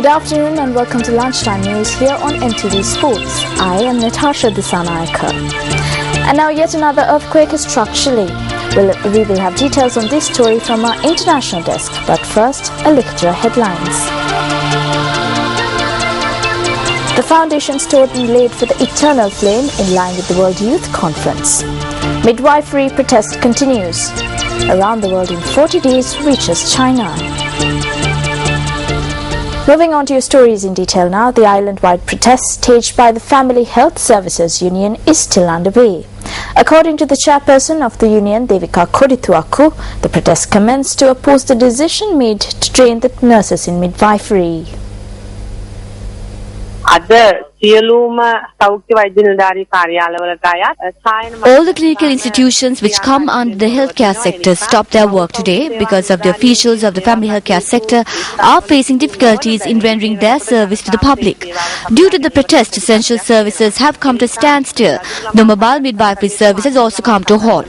Good afternoon and welcome to Lunchtime News here on MTVsports. I am Natasha Disanayaka. And now yet another earthquake has struck Chile. We will have details on this story from our international desk, but first, a look at our headlines. The foundation stone laid for the eternal flame in line with the World Youth Conference. Midwifery protest continues. Around the world in 40 days reaches China. Moving on to your stories in detail now, the island-wide protest staged by the Family Health Services Union is still underway. According to the chairperson of the union, Devika Kodituaku, the protest commenced to oppose the decision made to train the nurses in midwifery. All the clinical institutions which come under the healthcare sector stopped their work today because of the officials of the family healthcare sector are facing difficulties in rendering their service to the public. Due to the protest, essential services have come to a standstill. The mobile midwifery service has also come to a halt.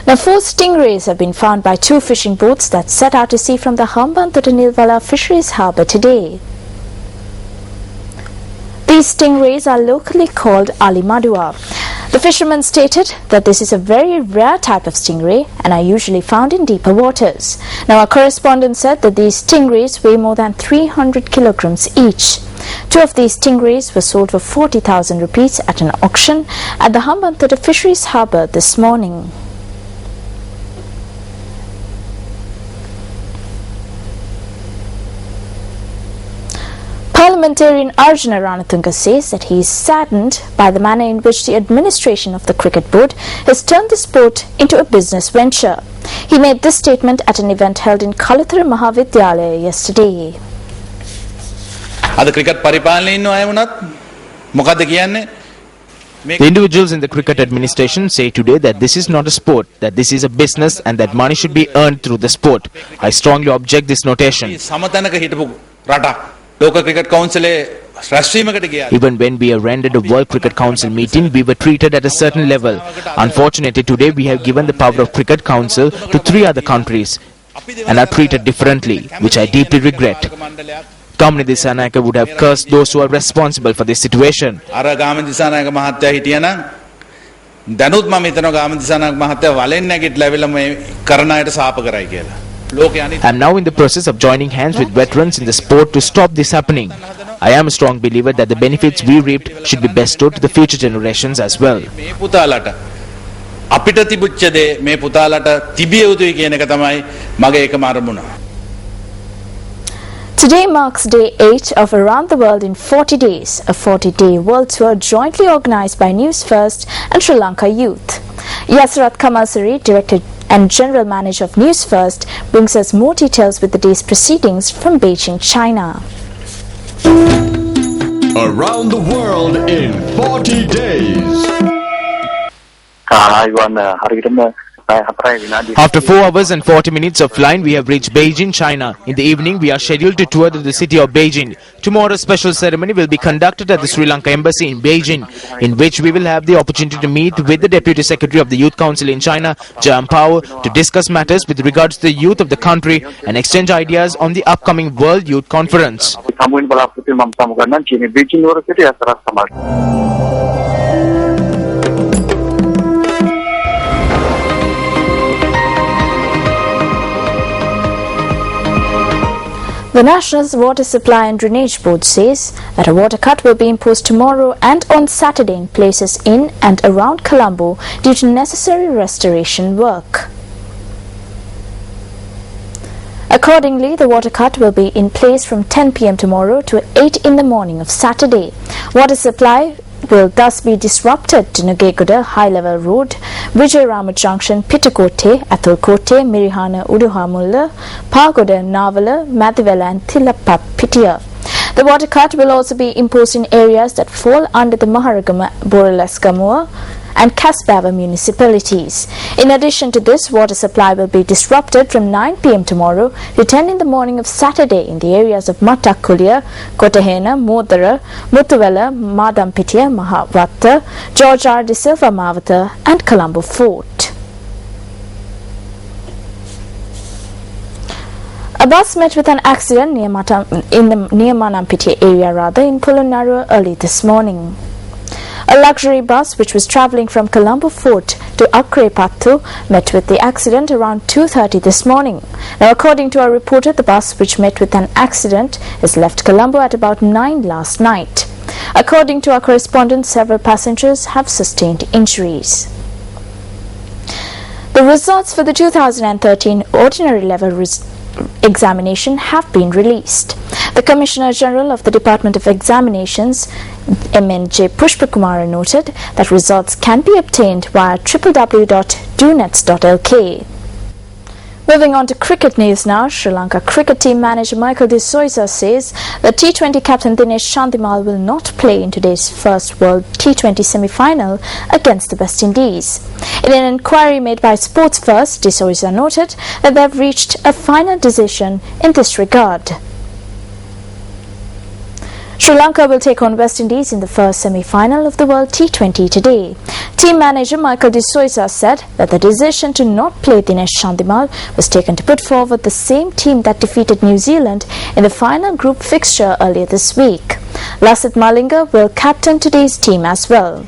Now, 4 stingrays have been found by 2 fishing boats that set out to sea from the Hambantota Nilwala Fisheries Harbour today. These stingrays are locally called alimadua. The fishermen stated that this is a very rare type of stingray and are usually found in deeper waters. Now, our correspondent said that these stingrays weigh more than 300 kilograms each. 2 of these stingrays were sold for 40,000 rupees at an auction at the Hambantota Fisheries Harbour this morning. Parliamentarian Arjuna Ranatunga says that he is saddened by the manner in which the administration of the cricket board has turned the sport into a business venture. He made this statement at an event held in Kalathura Mahavidyalaya yesterday. The individuals in the cricket administration say today that this is not a sport, that this is a business and that money should be earned through the sport. I strongly object this notation. Even when we arranged a World Cricket Council meeting, we were treated at a certain level. Unfortunately, today we have given the power of Cricket Council to 3 other countries and are treated differently, which I deeply regret. Kamini Disanayaka would have cursed those who are responsible for this situation. I am now in the process of joining hands with veterans in the sport to stop this happening. I am a strong believer that the benefits we reaped should be bestowed to the future generations as well. Today marks day 8 of Around the World in 40 Days, a 40-day world tour jointly organized by Newsfirst and Sri Lanka Youth. Yasrath Kamalsari, Director and General Manager of Newsfirst, brings us more details with the day's proceedings from Beijing, China. Around the World in 40 Days. After 4 hours and 40 minutes of flying, we have reached Beijing, China. In the evening, we are scheduled to tour the city of Beijing. Tomorrow's special ceremony will be conducted at the Sri Lanka Embassy in Beijing, in which we will have the opportunity to meet with the Deputy Secretary of the Youth Council in China, Jam Pao, to discuss matters with regards to the youth of the country and exchange ideas on the upcoming World Youth Conference. The National Water Supply and Drainage Board says that a water cut will be imposed tomorrow and on Saturday in places in and around Colombo due to necessary restoration work. Accordingly, the water cut will be in place from 10 p.m. tomorrow to 8 in the morning of Saturday. Water supply will thus be disrupted to Nagegoda High-Level Road, Vijayarama Junction, Pitakote, Athulkote, Mirihana, Uduhamulla, Pagoda, Navala, Mathivela and Thilapapitiya. The water cut will also be imposed in areas that fall under the Maharagama, Boralaskamoa and Kasbava municipalities. In addition to this, water supply will be disrupted from 9 p.m. tomorrow to 10 in the morning of Saturday in the areas of Matakulia, Kotahena, Modara, Mutuvela, Madampitiya, Mahavatta, George R. De Silva Mavata and Colombo Fort. A bus met with an accident near Manampiti area in Polonnaruwa early this morning. A luxury bus which was travelling from Colombo Fort to Akrepattu met with the accident around 2:30 this morning. Now, according to our reporter, the bus which met with an accident has left Colombo at about 9 last night. According to our correspondent, several passengers have sustained injuries. The results for the 2013 ordinary level examination have been released. The Commissioner General of the Department of Examinations, MNJ Pushpakumara, noted that results can be obtained via www.dunets.lk. Moving on to cricket news now, Sri Lanka cricket team manager Michael de Souza says that T20 captain Dinesh Chandimal will not play in today's first World T20 semi-final against the West Indies. In an inquiry made by Sports First, de Souza noted that they have reached a final decision in this regard. Sri Lanka will take on West Indies in the first semi-final of the World T20 today. Team manager Michael de Souza said that the decision to not play Dinesh Chandimal was taken to put forward the same team that defeated New Zealand in the final group fixture earlier this week. Lasith Malinga will captain today's team as well.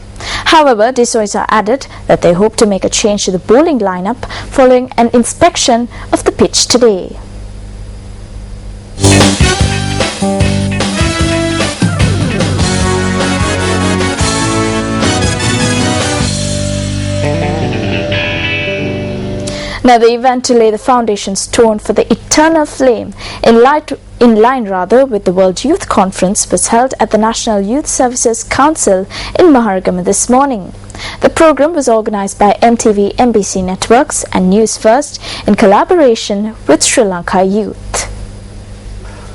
However, de Souza added that they hope to make a change to the bowling lineup following an inspection of the pitch today. Now, the event to lay the foundation stone for the eternal flame in line with the World Youth Conference was held at the National Youth Services Council in Maharagama this morning. The program was organized by MTV MBC Networks and Newsfirst in collaboration with Sri Lanka Youth.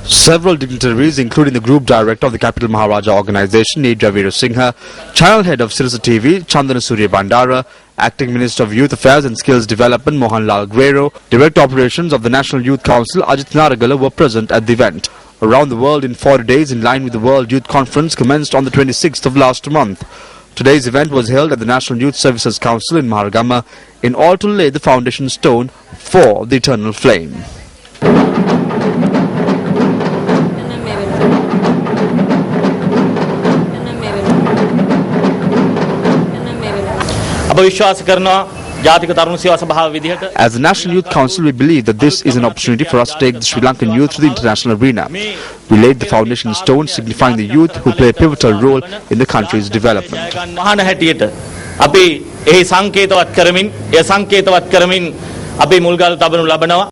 Several dignitaries, including the Group Director of the Capital Maharaja Organization, Nidra Veerasinghe, Channel Head of Sirasa TV, Chandana Surya Bandara, Acting Minister of Youth Affairs and Skills Development, Mohanlal Guero, Director Operations of the National Youth Council, Ajit Naragala, were present at the event. Around the world in 40 days, in line with the World Youth Conference, commenced on the 26th of last month. Today's event was held at the National Youth Services Council in Maharagama in order to lay the foundation stone for the eternal flame. विश्वास करना जाति तरुण सेवा सभा विधेयक. As the National Youth Council, we believe that this is an opportunity for us to take the Sri Lankan youth to the international arena. We laid the foundation stone signifying the youth who play a pivotal role in the country's development. महान හැටියට අපි එහි සංකේතවත් කරමින් ඒ සංකේතවත් කරමින් අපි මුල්ගල් තබනු ලබනවා.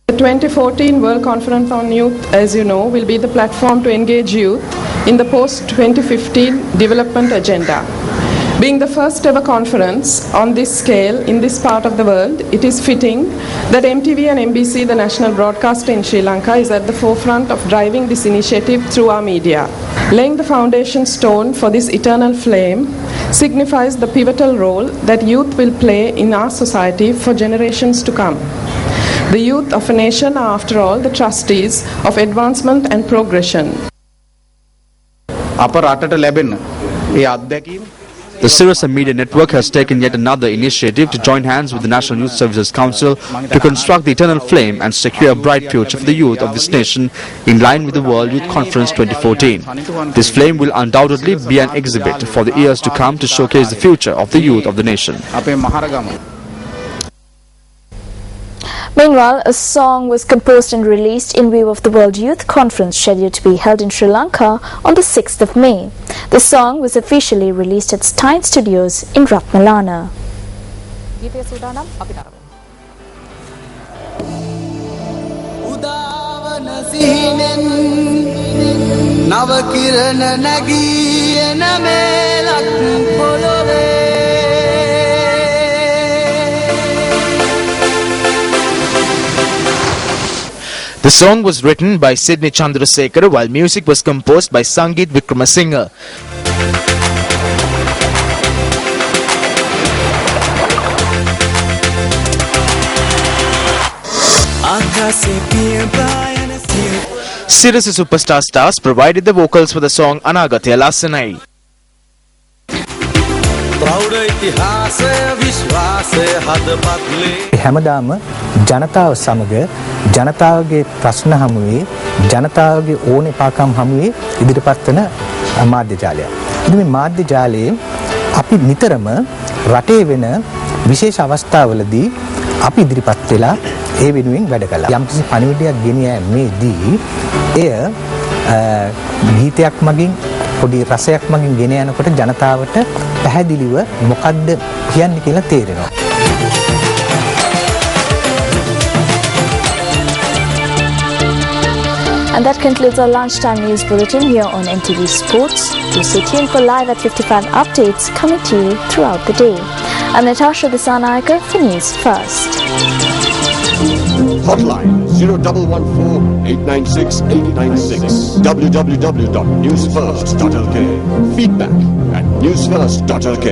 The 2014 World Conference on Youth, as you know, will be the platform to engage youth in the post-2015 development agenda. Being the first ever conference on this scale in this part of the world, it is fitting that MTV and MBC, the national broadcaster in Sri Lanka, is at the forefront of driving this initiative through our media. Laying the foundation stone for this eternal flame signifies the pivotal role that youth will play in our society for generations to come. The youth of a nation are, after all, the trustees of advancement and progression. The Sirasa Media Network has taken yet another initiative to join hands with the National Youth Services Council to construct the eternal flame and secure a bright future for the youth of this nation in line with the World Youth Conference 2014. This flame will undoubtedly be an exhibit for the years to come to showcase the future of the youth of the nation. Meanwhile, a song was composed and released in view of the World Youth Conference scheduled to be held in Sri Lanka on the 6th of May. The song was officially released at Stein Studios in Ratmalana. The song was written by Sydney Chandrasekhar while music was composed by Sangeet Wickramasinghe. Sirasa Superstar stars provided the vocals for the song Anagatya Lasanai. ප්‍රෞಢ ඉතිහාසය විශ්වාසය හදපත්ලේ හැමදාම ජනතාව සමග ජනතාවගේ ප්‍රශ්න හමුවේ ජනතාවගේ ඕනේ පාකම් හමුවේ ඉදිරිපත් වන මාධ්‍ය ජාලය. ඉතින් මේ මාධ්‍ය ජාලයේ අපි නිතරම රටේ වෙන විශේෂ අවස්ථාවලදී අපි ඉදිරිපත් වෙලා ඒ වෙනුවෙන් වැඩ කළා. යම්කිසි පණිවිඩයක් ගෙනියෑමේදී එය ගීතයක් මගින් පොඩි රසයක් මගින් ගෙන යනකොට ජනතාවට පැහැදිලිව මොකද්ද කියන්නේ කියලා තේරෙනවා. And that concludes our lunchtime news bulletin here on MTV Sports. Do stay tuned for live at 55 updates coming to you throughout the day. I'm Natasha Disanayaka for News First. Hotline 0114-896-896. www.newsfirst.lk. Feedback at newsfirst.lk.